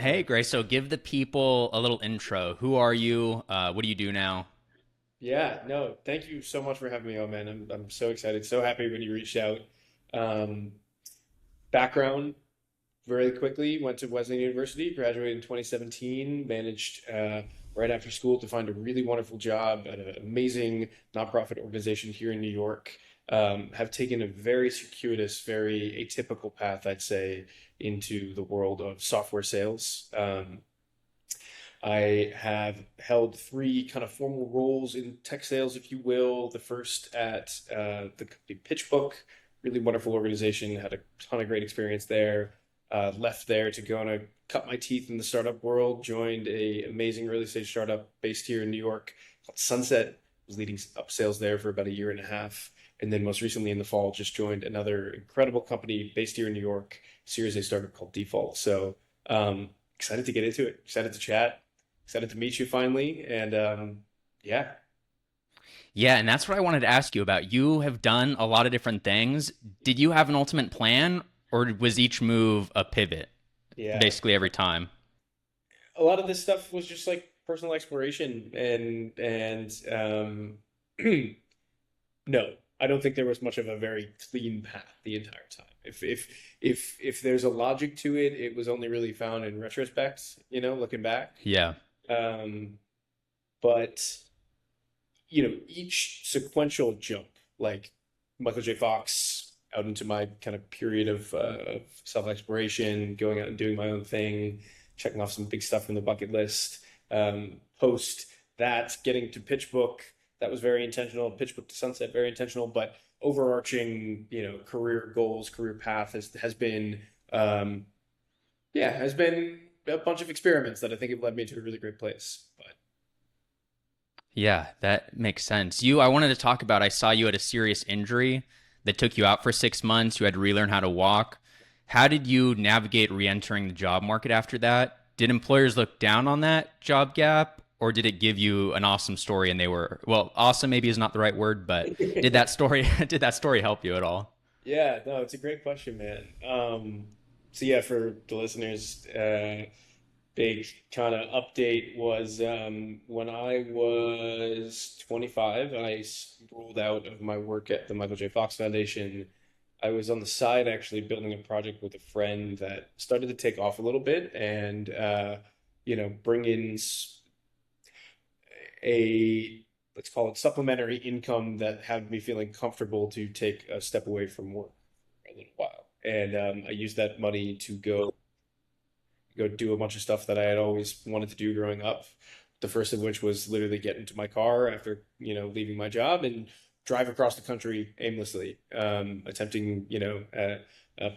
Hey, Grace. So give the people a little intro. Who are you? What do you do now? Yeah, no, thank you so much for having me on, man. I'm so excited, so happy when you reached out. Um, Background, very quickly, went to Wesleyan University, graduated in 2017, managed right after school to find a really wonderful job at an amazing nonprofit organization here in New York. Have taken a very circuitous, very atypical path, I'd say, into the world of software sales. I have held three kind of formal roles in tech sales, if you will. The first at the company PitchBook, really wonderful organization, had a ton of great experience there. Left there to go and cut my teeth in the startup world, joined a amazing early stage startup based here in New York called Sunset, was leading up sales there for about a year and a half. And then most recently in the fall, just joined another incredible company based here in New York, Series A startup called Default. So excited to get into it, excited to chat. Excited to meet you finally. And yeah, Yeah, and that's what I wanted to ask you about. You have done a lot of different things. Did you have an ultimate plan, or was each move a pivot, yeah. basically every time? A lot of this stuff was just like personal exploration and no, I don't think there was much of a very clean path the entire time. If there's a logic to it, it was only really found in retrospect, looking back. Yeah. Um, but each sequential jump, like Michael J. Fox out into my kind of period of self-exploration, going out and doing my own thing, checking off some big stuff from the bucket list. Post that, getting to PitchBook, that was very intentional. PitchBook to Sunset, very intentional, but overarching, career goals, career path has been, has been a bunch of experiments that I think have led me to a really great place. But Yeah, that makes sense. I wanted to talk about, I saw you had a serious injury that took you out for 6 months. You had to relearn how to walk. How did you navigate re entering the job market after that? Did employers look down on that job gap, or did it give you an awesome story and they were, well, awesome maybe is not the right word, but did that story, did that story help you at all? Yeah, no, it's a great question, man. So yeah, for the listeners, big kind of update was when I was 25, rolled out of my work at the Michael J. Fox Foundation. I was on the side actually building a project with a friend that started to take off a little bit and bring in a let's call it supplementary income that had me feeling comfortable to take a step away from work for a little while. And I used that money to go do a bunch of stuff that I had always wanted to do growing up. The first of which was literally get into my car after leaving my job and drive across the country aimlessly, attempting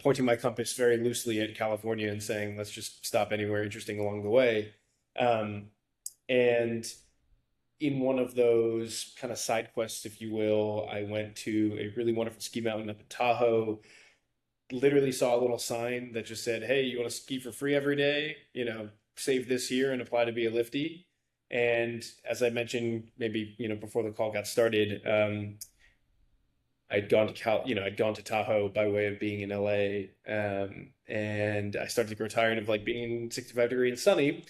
pointing my compass very loosely at California and saying let's just stop anywhere interesting along the way. Um, and in one of those kind of side quests, if you will, I went to a really wonderful ski mountain up in Tahoe. Literally saw a little sign that just said, "Hey, you want to ski for free every day? Save this here and apply to be a lifty." And as I mentioned, maybe before the call got started, I'd gone to Tahoe by way of being in LA, and I started to grow tired of like being 65 degree and sunny,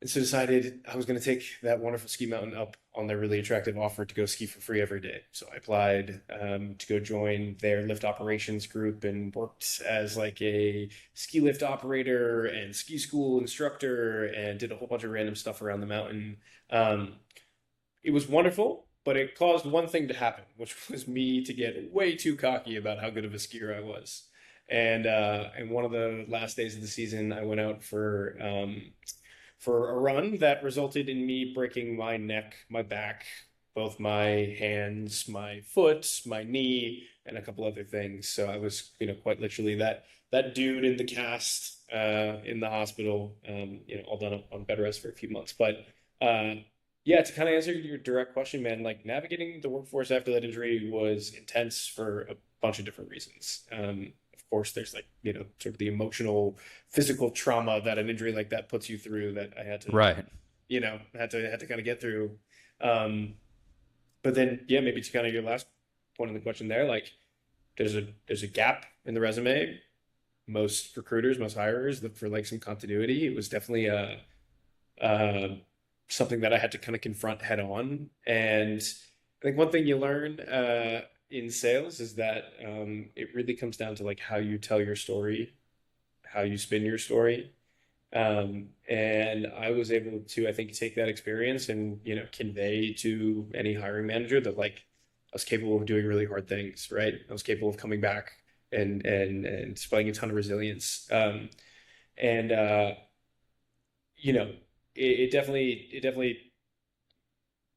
and so decided I was going to take that wonderful ski mountain up on their really attractive offer to go ski for free every day. So I applied to go join their lift operations group and worked as like a ski lift operator and ski school instructor and did a whole bunch of random stuff around the mountain. Um, it was wonderful, but it caused one thing to happen, which was me to get way too cocky about how good of a skier I was. And one of the last days of the season, I went out for a run that resulted in me breaking my neck, my back, both my hands, my foot, my knee, and a couple other things. So I was, quite literally that dude in the cast in the hospital, all done on bed rest for a few months. But uh, yeah, to kind of answer your direct question, man, like navigating the workforce after that injury was intense for a bunch of different reasons. Of course, there's like, sort of the emotional, physical trauma that an injury like that puts you through that I had to, Right. had to kind of get through. Um, but then, yeah, maybe to your last point in the question there, like there's a gap in the resume. most recruiters, most hirers look for like some continuity. It was definitely uh, something that I had to kind of confront head on. And I think one thing you learn in sales is that it really comes down to like how you tell your story, how you spin your story. And I was able to, I think, take that experience and, convey to any hiring manager that like I was capable of doing really hard things, right? I was capable of coming back and displaying a ton of resilience. And you know, it definitely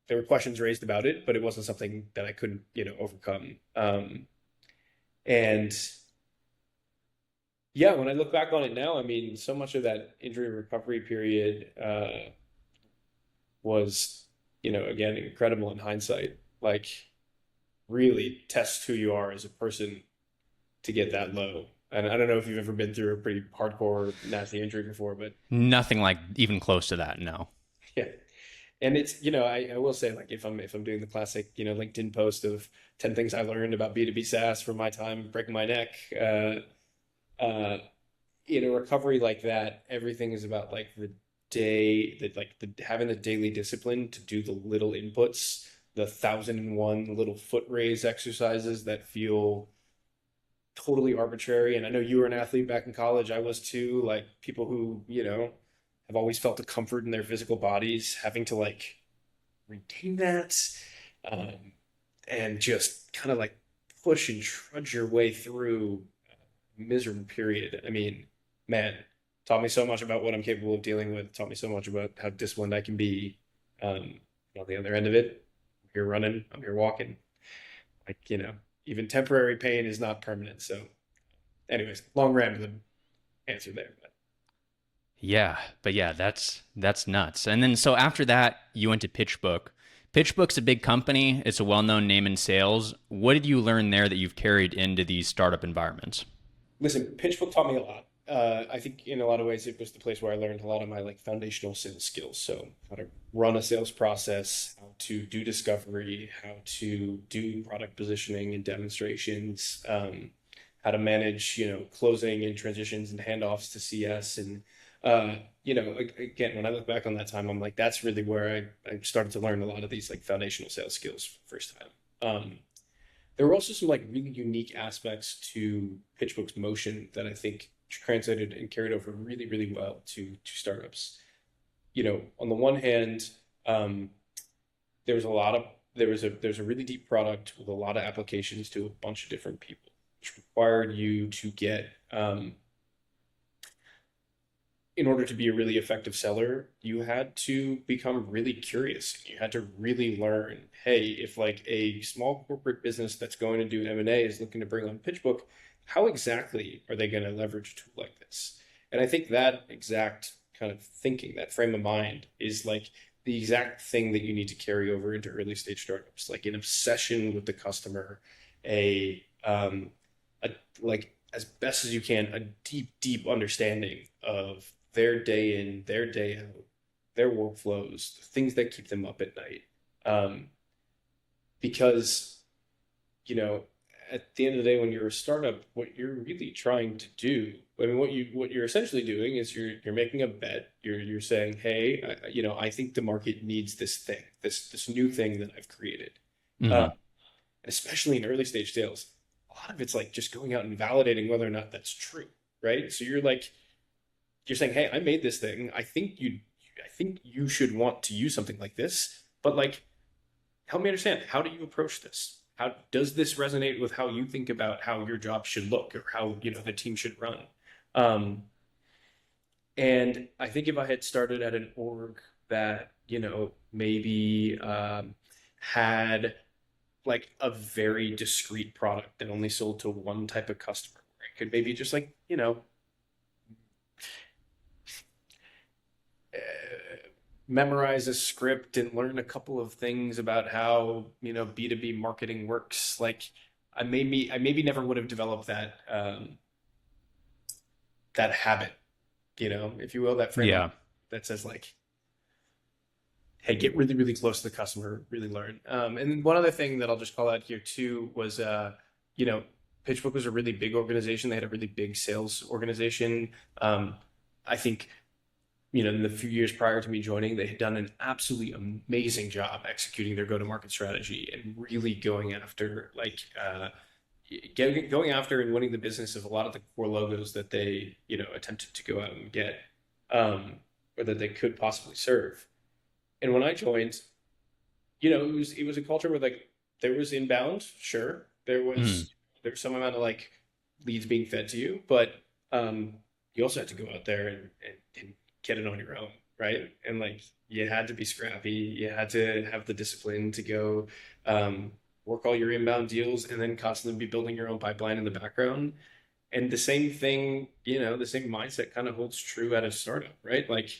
there were questions raised about it, but it wasn't something that I couldn't, overcome. And yeah, when I look back on it now, I mean, so much of that injury recovery period was, again, incredible in hindsight. Like, really tests who you are as a person to get that low. And I don't know if you've ever been through a pretty hardcore, nasty injury before, but Nothing like even close to that. No. yeah. And it's, I will say like if I'm doing the classic, LinkedIn post of 10 things I learned about B2B SaaS from my time breaking my neck, uh, in a recovery like that, everything is about like the day that like the having the daily discipline to do the little inputs, the 1,001 little foot raise exercises that feel totally arbitrary. And I know you were an athlete back in college. I was too. Like people who, have always felt a comfort in their physical bodies, having to like retain that, um, and just kind of like push and trudge your way through a miserable period. I mean, man, taught me so much about what I'm capable of dealing with, taught me so much about how disciplined I can be. Um, on the other end of it, I'm here running, I'm here walking. Like, even temporary pain is not permanent. So, anyways, long rambling answer there. But Yeah, but yeah, that's nuts. And then so after that, you went to PitchBook. PitchBook's a big company. It's a well-known name in sales. What did you learn there that you've carried into these startup environments? listen, PitchBook taught me a lot. I think in a lot of ways it was the place where I learned a lot of my like foundational sales skills. So how to run a sales process, how to do discovery, how to do product positioning and demonstrations, how to manage, closing and transitions and handoffs to CS. And again, when I look back on that time, I'm like, that's really where I started to learn a lot of these like foundational sales skills for the first time. There were also some like really unique aspects to PitchBook's motion that I think translated and carried over really, really well to startups. On the one hand, um, there was a lot of there's a really deep product with a lot of applications to a bunch of different people, which required you to get in order to be a really effective seller, you had to become really curious. You had to really learn, hey, if like a small corporate business that's going to do M&A is looking to bring on PitchBook, how exactly are they going to leverage a tool like this? And I think that exact kind of thinking, that frame of mind is like the exact thing that you need to carry over into early stage startups, like an obsession with the customer, a like as best as you can, a deep, deep understanding of their day in, their day out, their workflows, the things that keep them up at night. Um, because, you know, at the end of the day, when you're a startup, what you're really trying to do, I mean, what you're essentially doing is you're making a bet. You're saying, hey, I think the market needs this thing, this new thing that I've created. Uh, Hmm. Especially in early stage sales, a lot of it's like just going out and validating whether or not that's true, right? So you're saying, hey, I made this thing. I think you should want to use something like this, but like, help me understand. How do you approach this? How does this resonate with how you think about how your job should look or how the team should run? Um, and I think if I had started at an org that maybe had like a very discrete product that only sold to one type of customer, where it could maybe just like uh, memorize a script and learn a couple of things about how B2B marketing works. Like I maybe never would have developed that habit, if you will, that frame of mind Yeah. that says like, hey, get really, really close to the customer, really learn. And then one other thing that I'll just call out here too was, you know, PitchBook was a really big organization. They had a really big sales organization. I think, in the few years prior to me joining, they had done an absolutely amazing job executing their go-to-market strategy and really going after going after and winning the business of a lot of the core logos that they, attempted to go out and get, or that they could possibly serve. And when I joined, it was a culture where like there was inbound, sure. Mm. There was some amount of like leads being fed to you, but you also had to go out there and get it on your own, right? And like you had to be scrappy, you had to have the discipline to go work all your inbound deals and then constantly be building your own pipeline in the background. And the same thing, the same mindset kind of holds true at a startup, right? Like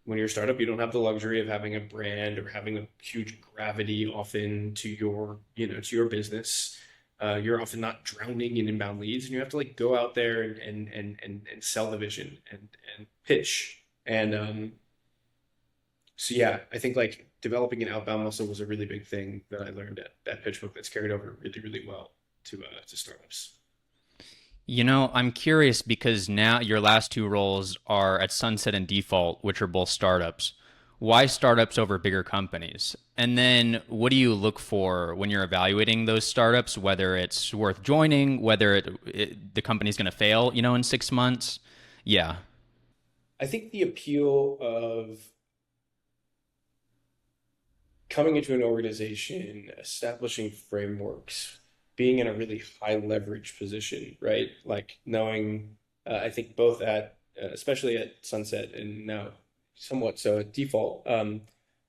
when you're a startup, you don't have the luxury of having a brand or having a huge gravity often to your business. You're often not drowning in inbound leads, and you have to like go out there and sell the vision and pitch. And so yeah, I think like developing an outbound muscle was a really big thing that I learned at PitchBook that's carried over really, really well to startups. I'm curious because now your last two roles are at Sunset and Default, which are both startups. Why startups over bigger companies? And then what do you look for when you're evaluating those startups, whether it's worth joining, whether the company's going to fail, in 6 months? Yeah. I think the appeal of coming into an organization, establishing frameworks, being in a really high leverage position, right? Like knowing, I think both especially at Sunset and now somewhat so at Default,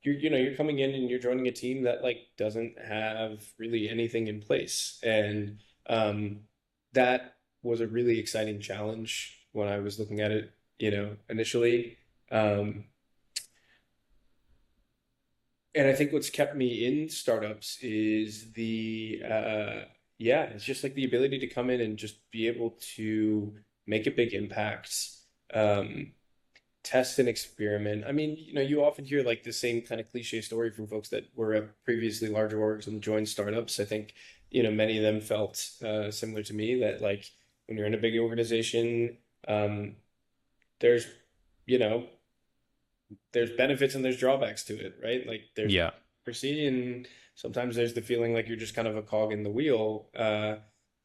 you're coming in and you're joining a team that like doesn't have really anything in place, and that was a really exciting challenge when I was looking at it, initially. Um, and I think what's kept me in startups is it's just like the ability to come in and just be able to make a big impact, um, test and experiment. I mean, you often hear like the same kind of cliche story from folks that were at previously larger orgs and joined startups. I think, many of them felt similar to me that like when you're in a big organization, um, there's, you know, there's benefits and there's drawbacks to it, right? Like there's Yeah. bureaucracy, and sometimes there's the feeling like you're just kind of a cog in the wheel.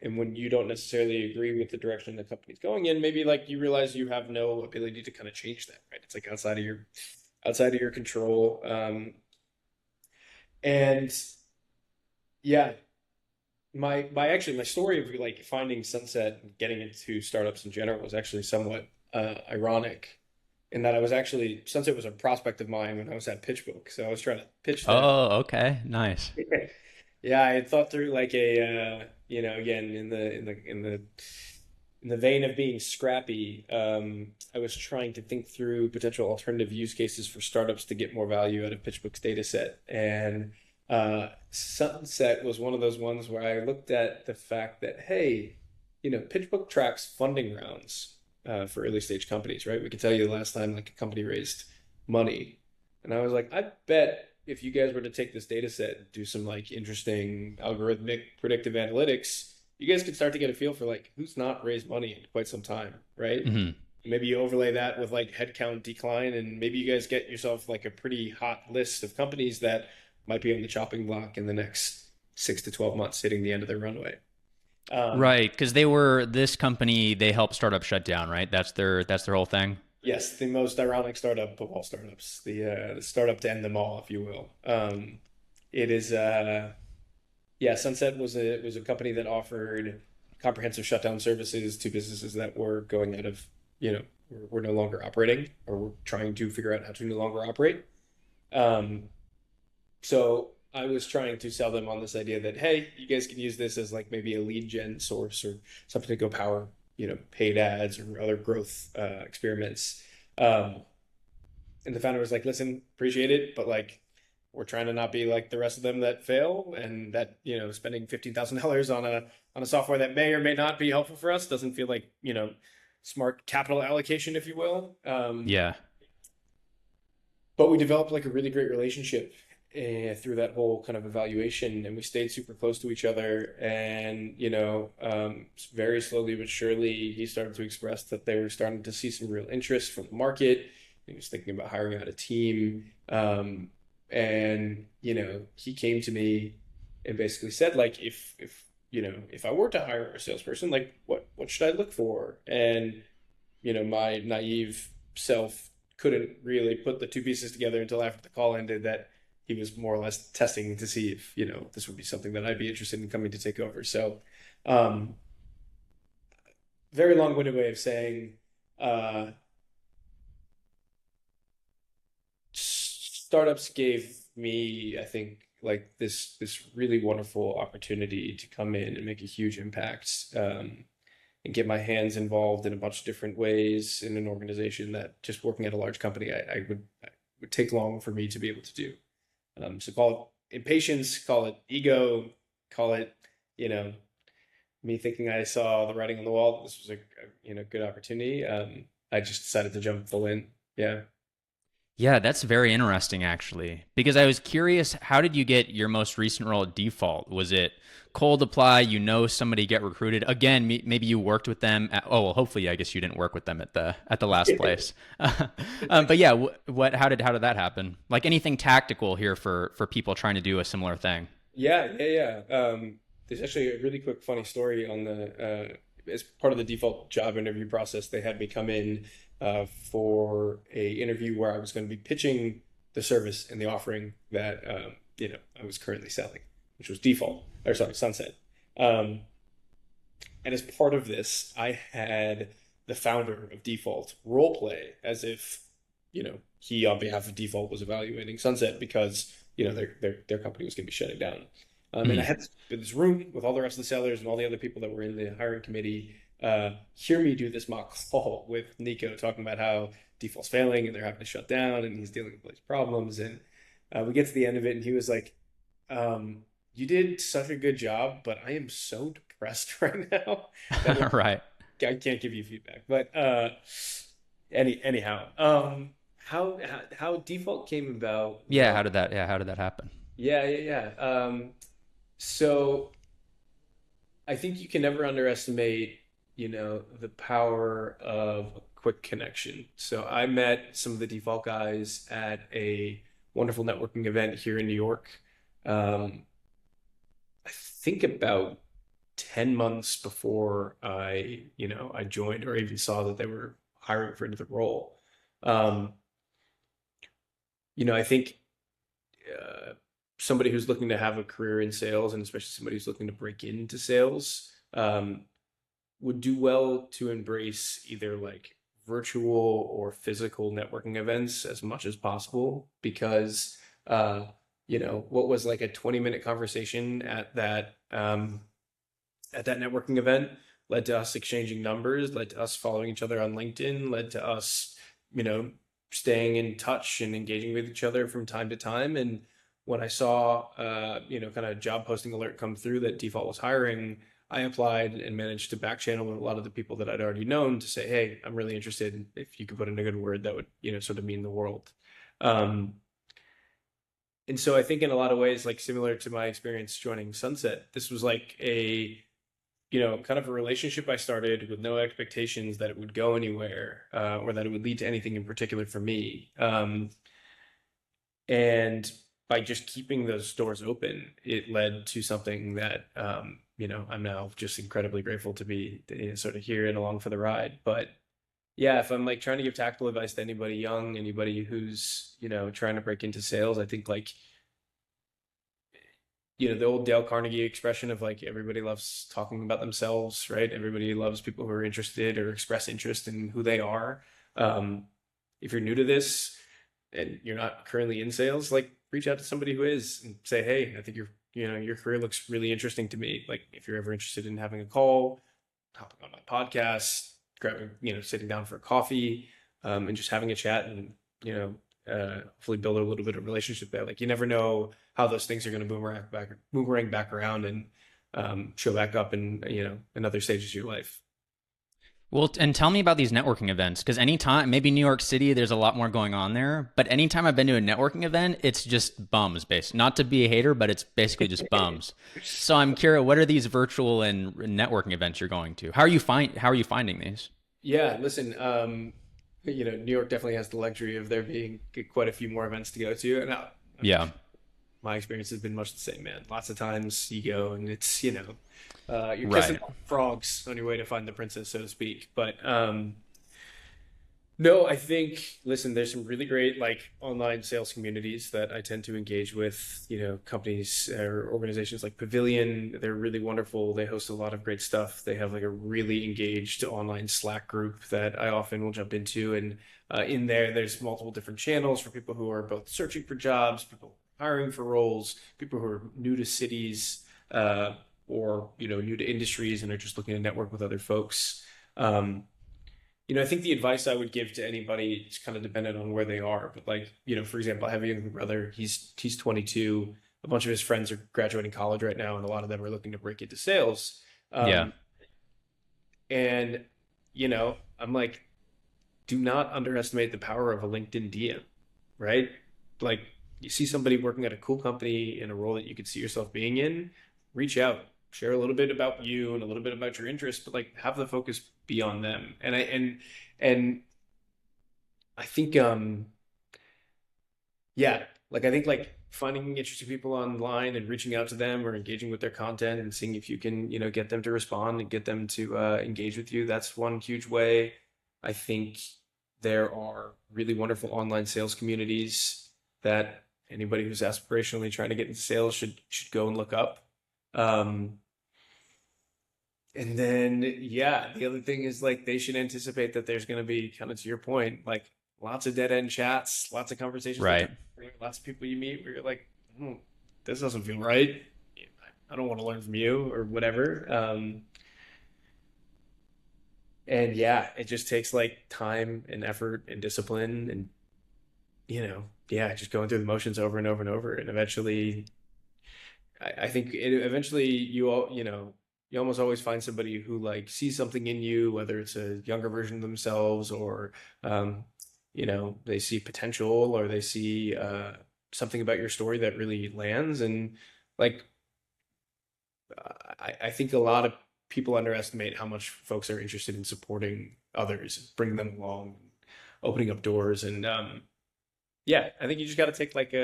And when you don't necessarily agree with the direction the company's going in, maybe like you realize you have no ability to kind of change that, right? It's like outside of your control. And yeah, my story of like finding Sunset and getting into startups in general was actually somewhat ironic in that I was actually Sunset was a prospect of mine when I was at PitchBook, so I was trying to pitch them. Oh, okay. Nice. Yeah, I had thought through like again in the vein of being scrappy, I was trying to think through potential alternative use cases for startups to get more value out of PitchBook's data set. And Sunset was one of those ones where I looked at the fact that, hey, PitchBook tracks funding rounds for early stage companies, right? We can tell you the last time like a company raised money. And I was like, I bet if you guys were to take this data set and do some like interesting algorithmic predictive analytics, you guys could start to get a feel for like who's not raised money in quite some time, right? Hmm. Maybe you overlay that with like headcount decline, and maybe you guys get yourself like a pretty hot list of companies that might be on the chopping block in the next 6 to 12 months, hitting the end of their runway. Um, Right, because this company, they help startups shut down, right? That's their whole thing. yes, the most ironic startup of all startups, the startup to end them all, if you will. It is Yeah, Sunset was a company that offered comprehensive shutdown services to businesses that were going out of, were no longer operating or were trying to figure out how to no longer operate. Um, so I was trying to sell them on this idea that, hey, you guys can use this as like maybe a lead gen source or something to go power, paid ads or other growth experiments. Um, and the founder was like, listen, appreciate it, but like we're trying to not be like the rest of them that fail, and that, spending $15,000 on a software that may or may not be helpful for us doesn't feel like, smart capital allocation, if you will. Yeah. But we developed like a really great relationship, through that whole kind of evaluation, and we stayed super close to each other. And very slowly but surely, he started to express that they were starting to see some real interest from the market. He was thinking about hiring out a team, and he came to me and basically said, like, if I were to hire a salesperson, like, what should I look for? And my naive self couldn't really put the two pieces together until after the call ended, that he was more or less testing to see if, this would be something that I'd be interested in coming to take over. So, um, very long-winded way of saying, uh, startups gave me, I think, like this really wonderful opportunity to come in and make a huge impact, and get my hands involved in a bunch of different ways in an organization that, just working at a large company, I would take long for me to be able to do. So call it impatience, call it ego, call it, you know, me thinking I saw the writing on the wall. This was a good opportunity. I just decided to jump full in. Yeah. Yeah, that's very interesting actually. Because I was curious, how did you get your most recent role at Default? Was it cold apply, somebody get recruited? Again, maybe you worked with them oh, well, hopefully I guess you didn't work with them at the last place. But yeah, what how did that happen? Like anything tactical here for people trying to do a similar thing. Yeah, yeah, yeah. There's actually a really quick funny story on as part of the default job interview process. They had me come in for a interview where I was going to be pitching the service and the offering that I was currently selling, which was default, or sorry, Sunset. Um, and as part of this, I had the founder of Default role play as if, he on behalf of Default was evaluating Sunset because, their company was going to be shutting down. And I Mhm. had this room with all the rest of the sellers and all the other people that were in the hiring committee hear me do this mock call with Nico talking about how Default's failing and they're having to shut down and he's dealing with all these problems. And we get to the end of it and he was like, you did such a good job, but I am so depressed right now that Right. I can't give you feedback. But anyhow, how default came about Yeah, was, how did that happen? yeah, yeah, yeah. So I think you can never underestimate, the power of a quick connection. So I met some of the default guys at a wonderful networking event here in New York. Um, I think about 10 months before I joined or even saw that they were hiring for the role. Um, I think uh, somebody who's looking to have a career in sales, and especially somebody who's looking to break into sales, would do well to embrace either like virtual or physical networking events as much as possible because what was like a 20-minute conversation at that networking event led to us exchanging numbers, led to us following each other on LinkedIn, led to us, you know, staying in touch and engaging with each other from time to time. And when I saw, kind of job posting alert come through that Default was hiring, I applied and managed to back channel with a lot of the people that I'd already known to say, hey, I'm really interested. If you could put in a good word, that would, sort of mean the world. Um, and so I think in a lot of ways, like similar to my experience joining Sunset, this was like kind of a relationship I started with no expectations that it would go anywhere, or that it would lead to anything in particular for me. And by just keeping those doors open, it led to something that, I'm now just incredibly grateful to be sort of here and along for the ride. But yeah, if I'm like trying to give tactical advice to anybody young, anybody who's, trying to break into sales, I think like the old Dale Carnegie expression of like everybody loves talking about themselves, right? Everybody loves people who are interested or express interest in who they are. Um, if you're new to this and you're not currently in sales, like reach out to somebody who is and say, hey, I think your career looks really interesting to me. Like if you're ever interested in having a call, hopping on my podcast, grabbing, sitting down for a coffee, and just having a chat and, hopefully build a little bit of relationship there. Like you never know how those things are going to boomerang back around and show back up in, in other stages of your life. Well, and tell me about these networking events because anytime, maybe New York City, there's a lot more going on there. But anytime I've been to a networking event, it's just bums based. Not to be a hater, but it's basically just bums. So I'm curious, what are these virtual and networking events you're going to? How are you finding these? Yeah, listen, New York definitely has the luxury of there being quite a few more events to go to, and Yeah, my experience has been much the same, man. Lots of times you go and it's, you're kissing right. frogs on your way to find the princess, so to speak. But no, I think, listen, there's some really great like online sales communities that I tend to engage with, companies or organizations like Pavilion. They're really wonderful. They host a lot of great stuff. They have like a really engaged online Slack group that I often will jump into. And in there, there's multiple different channels for people who are both searching for jobs, people hiring for roles, people who are new to cities, or, new to industries and are just looking to network with other folks. Um, I think the advice I would give to anybody is kind of dependent on where they are. But like, for example, I have a younger brother. He's 22. A bunch of his friends are graduating college right now, and a lot of them are looking to break into sales. Yeah, Um, and I'm like, do not underestimate the power of a LinkedIn DM, right? Like, you see somebody working at a cool company in a role that you could see yourself being in, reach out, share a little bit about you and a little bit about your interests, but like have the focus be on them. And I think yeah, like I think like finding interesting people online and reaching out to them or engaging with their content and seeing if you can, get them to respond and get them to engage with you. That's one huge way. I think there are really wonderful online sales communities that anybody who's aspirationally trying to get into sales should go and look up. Um, and then, yeah, the other thing is like they should anticipate that there's going to be kind of to your point, like lots of dead end chats, lots of conversations that right. don't, lots of people you meet where you're like, this doesn't feel right. I don't want to learn from you or whatever. And yeah, it just takes like time and effort and discipline and, yeah, just going through the motions over and over and over. And eventually, I think eventually you all, you almost always find somebody who like sees something in you, whether it's a younger version of themselves or, um, they see potential or they see something about your story that really lands. And like, I think a lot of people underestimate how much folks are interested in supporting others, bringing them along, opening up doors. And yeah, I think you just got to take like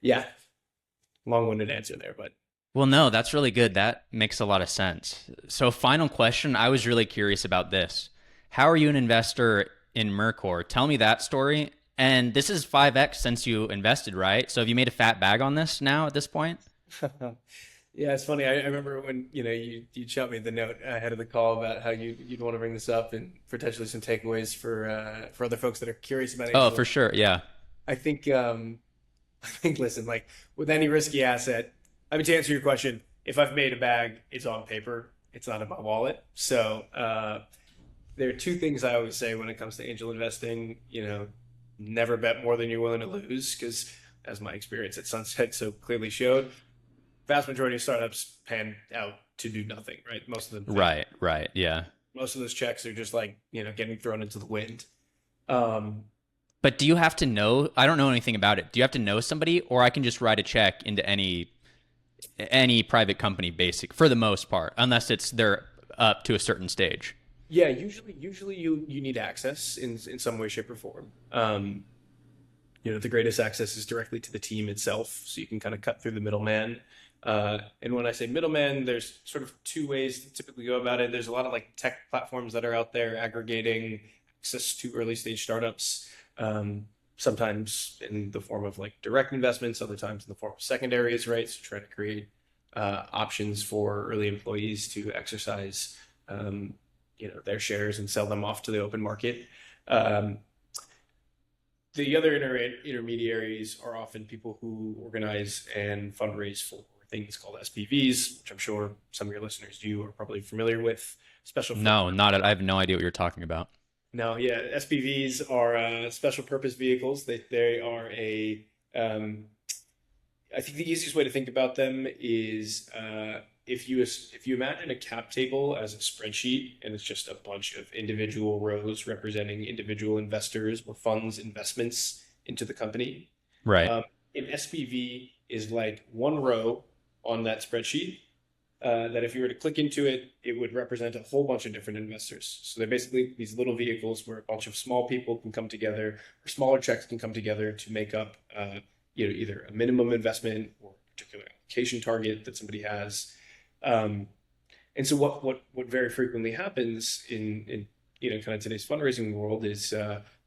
yeah, long-winded answer there, but Well, no, that's really good. That makes a lot of sense. So, final question. I was really curious about this. How are you an investor in Mercor? Tell me that story. And this is 5x since you invested, right? So, have you made a fat bag on this now at this point? yeah, it's funny. I remember when you shot me the note ahead of the call about how you'd want to bring this up and potentially some takeaways for other folks that are curious about Oh, angel. for sure. Yeah. I think I think listen, like with any risky asset, I mean to answer your question, if I've made a bag, it's on paper, it's not in my wallet. So there are two things I always say when it comes to angel investing. Never bet more than you're willing to lose because, as my experience at Sunset so clearly showed, vast majority of startups pan out to do nothing, right? Most of them fail. Right. Right. Yeah. Most of those checks are just like, getting thrown into the wind. Um, But do you have to know? I don't know anything about it. Do you have to know somebody, or I can just write a check into any private company, basic for the most part, unless they're up to a certain stage. yeah, usually you need access in some way, shape, or form. The greatest access is directly to the team itself, so you can kind of cut through the middleman. And when I say middleman, there's sort of two ways to typically go about it. There's a lot of like tech platforms that are out there aggregating access to early stage startups, sometimes in the form of like direct investments, other times in the form of secondaries, right? So try to create options for early employees to exercise, their shares and sell them off to the open market. Um, the other intermediaries are often people who organize and fundraise for things called SPVs, which I'm sure some of your listeners you are probably familiar with. Special for No, not. I have no idea what you're talking about. no, yeah, SPVs are special purpose vehicles. They are a I think the easiest way to think about them is if you imagine a cap table as a spreadsheet and it's just a bunch of individual rows representing individual investors or funds investments into the company, Right. um, an SPV is like one row on that spreadsheet. That if you were to click into it, it would represent a whole bunch of different investors. So they're basically these little vehicles where a bunch of small people can come together, or smaller checks can come together to make up, either a minimum investment or a particular allocation target that somebody has. Um, and so what very frequently happens in kind of today's fundraising world is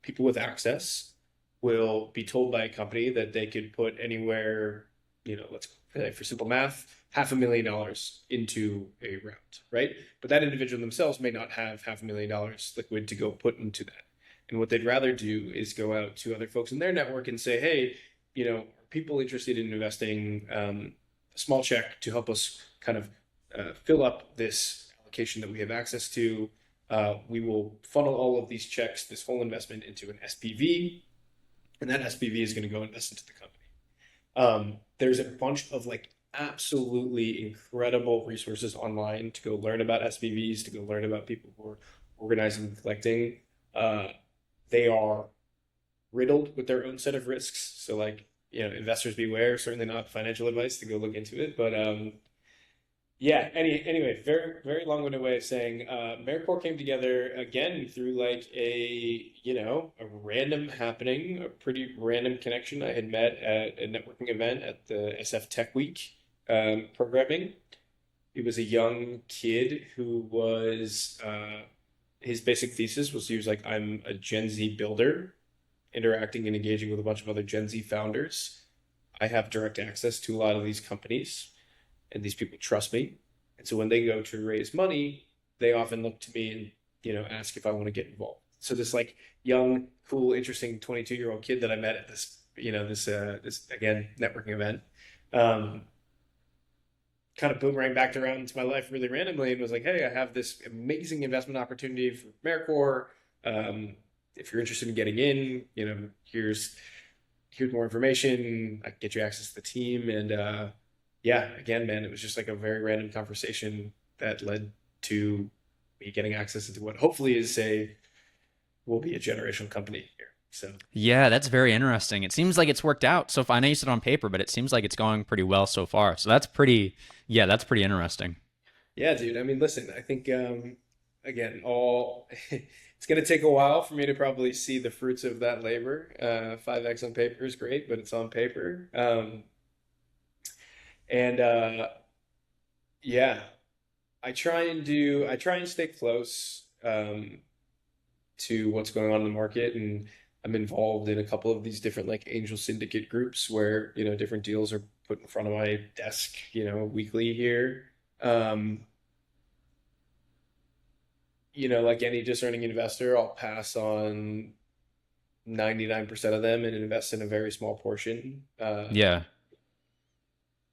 people with access will be told by a company that they could put anywhere, let's say for simple math, $500,000 into a round, right? But that individual themselves may not have $500,000 liquid to go put into that. And what they'd rather do is go out to other folks in their network and say, hey, are people interested in investing a small check to help us kind of fill up this allocation that we have access to? We will funnel all of these checks, this whole investment, into an SPV, and that SPV is going to go invest into the company. There's a bunch of like absolutely incredible resources online to go learn about SPVs, to go learn about people who are organizing and collecting. They are riddled with their own set of risks. So like, investors beware, certainly not financial advice to go look into it. But yeah, anyway, very, very long-winded way of saying AmeriCorps came together again through like a random happening, a pretty random connection. I had met at a networking event at the SF Tech Week programming. It was a young kid who was, his basic thesis was he was like, I'm a Gen Z builder, interacting and engaging with a bunch of other Gen Z founders. I have direct access to a lot of these companies and these people trust me. And so when they go to raise money, they often look to me and, ask if I want to get involved. So this like young, cool, interesting 22-year-old kid that I met at this, this again, networking event, kind of boomerang back around into my life really randomly and was like, hey, I have this amazing investment opportunity for AmeriCorps. If you're interested in getting in, here's more information. I can get you access to the team. And yeah, again, man, it was just like a very random conversation that led to me getting access into what hopefully will be a generational company here. So Yeah, that's very interesting. It seems like it's worked out. So I know you said on paper, but it seems like it's going pretty well so far. So that's pretty interesting. yeah, dude. I mean, listen, I think again, all it's going to take a while for me to probably see the fruits of that labor. 5x on paper is great, but it's on paper. And yeah, I try and stay close to what's going on in the market, and I'm involved in a couple of these different like angel syndicate groups where, different deals are put in front of my desk, weekly here. Um, like any discerning investor, I'll pass on 99% of them and invest in a very small portion. Yeah.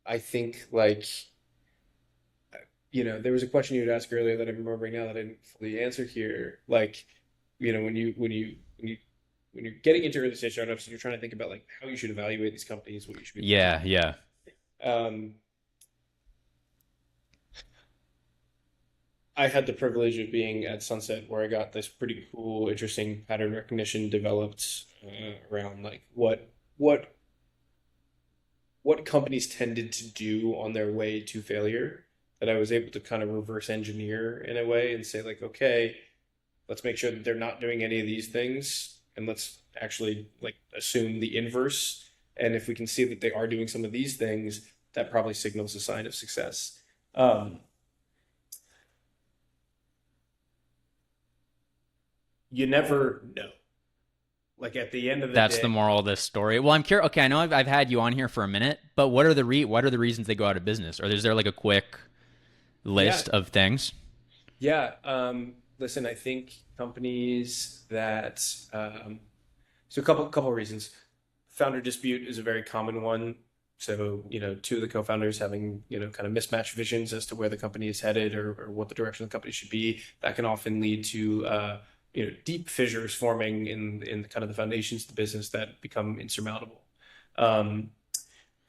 I think like there was a question you had asked earlier that I'm remembering now that I didn't fully answer here. Like, when you're getting into early stage startups and you're trying to think about like how you should evaluate these companies, what you should be looking Yeah, yeah. at. I had the privilege of being at Sunset where I got this pretty cool, interesting pattern recognition developed around like what companies tended to do on their way to failure, that I was able to kind of reverse engineer in a way and say like, okay, let's make sure that they're not doing any of these things, and let's actually like assume the inverse. And if we can see that they are doing some of these things, that probably signals a sign of success. Um, you never know. Like at the end of the That's the day, moral of this story. Well, I'm curious. Okay, I know I've had you on here for a minute, but what are the reasons they go out of business? Or is there like a quick yeah, list of things? yeah. Listen, I think companies that so a couple of reasons. Founder dispute is a very common one. So, two of the co-founders having, kind of mismatched visions as to where the company is headed, or what the direction of the company should be. That can often lead to, deep fissures forming in kind of the foundations of the business that become insurmountable. Um,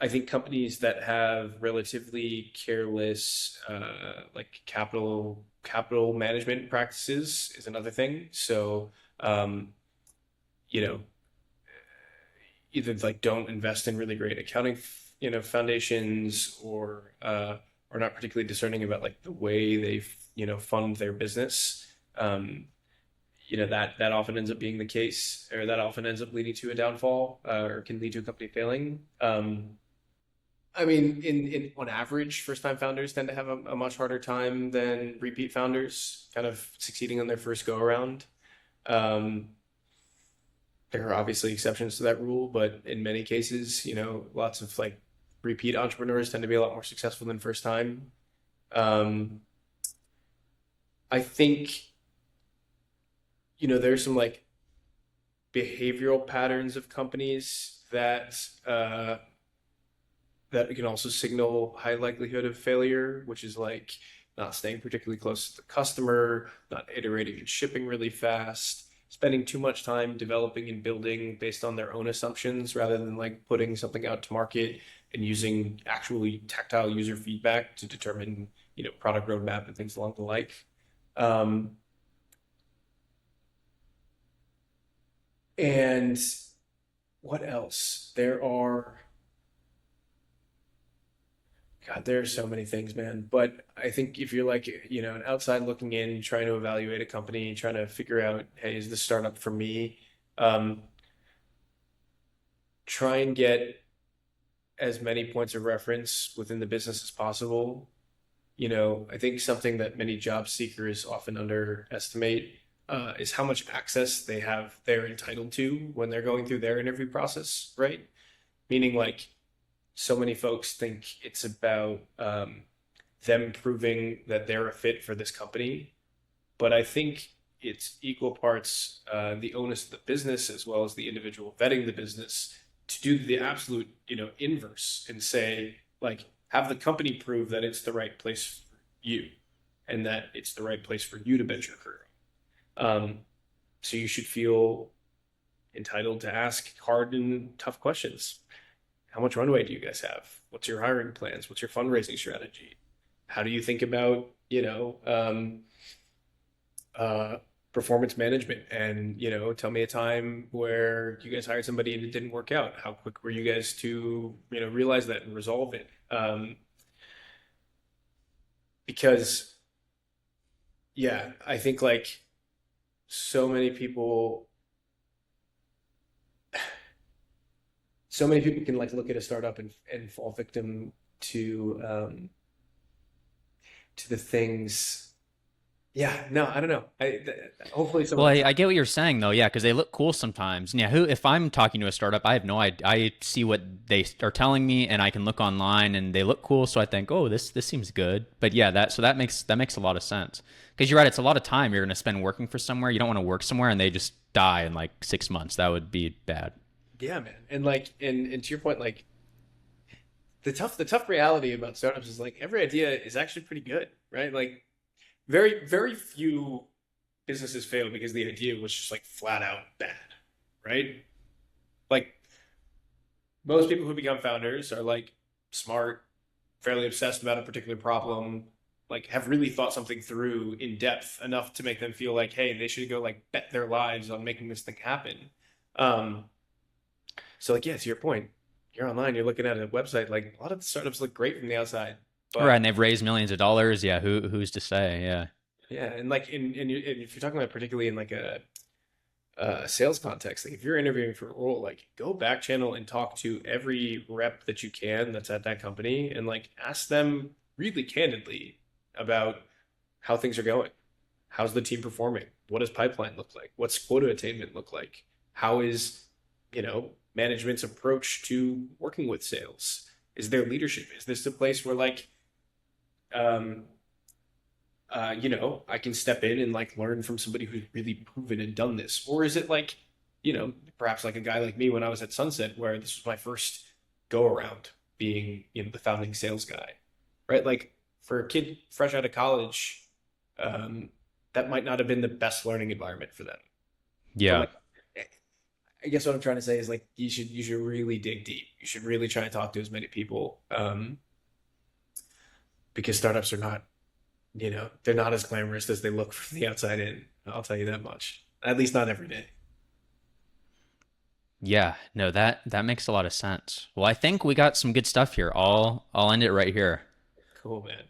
I think companies that have relatively careless like capital management practices is another thing. So um, you know, either like don't invest in really great accounting, foundations, or not particularly discerning about like the way they fund their business. Um, that often ends up being the case, or that often ends up leading to a downfall, or can lead to a company failing. I mean, in on average, first-time founders tend to have a much harder time than repeat founders, kind of succeeding on their first go around. Um, there are obviously exceptions to that rule, but in many cases, lots of like repeat entrepreneurs tend to be a lot more successful than first time. Um, I think, there's some like behavioral patterns of companies that can also signal high likelihood of failure, which is like not staying particularly close to the customer, not iterating and shipping really fast, spending too much time developing and building based on their own assumptions rather than like putting something out to market and using actually tactile user feedback to determine, product roadmap and things along the like. Um, and what else? God, there are so many things, man. But I think if you're like, an outside looking in, trying to evaluate a company, trying to figure out, hey, is this startup for me? Um, Try and get as many points of reference within the business as possible. I think something that many job seekers often underestimate is how much access they're entitled to when they're going through their interview process, right? Meaning like so many folks think it's about them proving that they're a fit for this company. But I think it's equal parts the onus of the business as well as the individual vetting the business to do the absolute, inverse and say, like, have the company prove that it's the right place for you and that it's the right place for you to build your career. Um, so you should feel entitled to ask hard and tough questions. How much runway do you guys have? What's your hiring plans? What's your fundraising strategy? How do you think about, uh, performance management? And, tell me a time where you guys hired somebody and it didn't work out. How quick were you guys to, realize that and resolve it? Because, yeah, I think like so many people, so many people can like look at a startup and fall victim to the things. Yeah, no, I don't know. Hopefully Well, someone else. I get what you're saying though, yeah, because they look cool sometimes. Yeah, who if I'm talking to a startup, I have no idea. I see what they are telling me, and I can look online, and they look cool, so I think, oh, this seems good. But yeah, that makes a lot of sense. Because you're right, it's a lot of time you're going to spend working for somewhere. You don't want to work somewhere and they just die in like 6 months. That would be bad. Yeah, man. And like and to your point, like the tough reality about startups is like every idea is actually pretty good, right? Like very, very few businesses fail because the idea was just like flat out bad, right? Like most people who become founders are like smart, fairly obsessed about a particular problem, like have really thought something through in depth enough to make them feel like, hey, they should go like bet their lives on making this thing happen. Um, so like, yeah, to your point, you're online, you're looking at a website, like a lot of the startups look great from the outside, Right, but and they've raised millions of dollars. Yeah, who's to say? Yeah. yeah, and like and if you're talking about particularly in like a sales context, like if you're interviewing for a role, like go back channel and talk to every rep that you can that's at that company and like ask them really candidly about how things are going. How's the team performing? What does pipeline look like? What's quota attainment look like? How is, management's approach to working with sales? Is there leadership? Is this a place where like um I can step in and like learn from somebody who's really proven and done this? Or is it like, perhaps like a guy like me when I was at Sunset, where this was my first go around being, the founding sales guy, right? Like for a kid fresh out of college, um, that might not have been the best learning environment for them. But Yeah. like, I guess what I'm trying to say is like you should really dig deep. You should really try to talk to as many people, because startups are not, they're not as glamorous as they look from the outside in. I'll tell you that much. At least not every day. Yeah, no, that makes a lot of sense. Well, I think we got some good stuff here. I'll end it right here. Cool, man.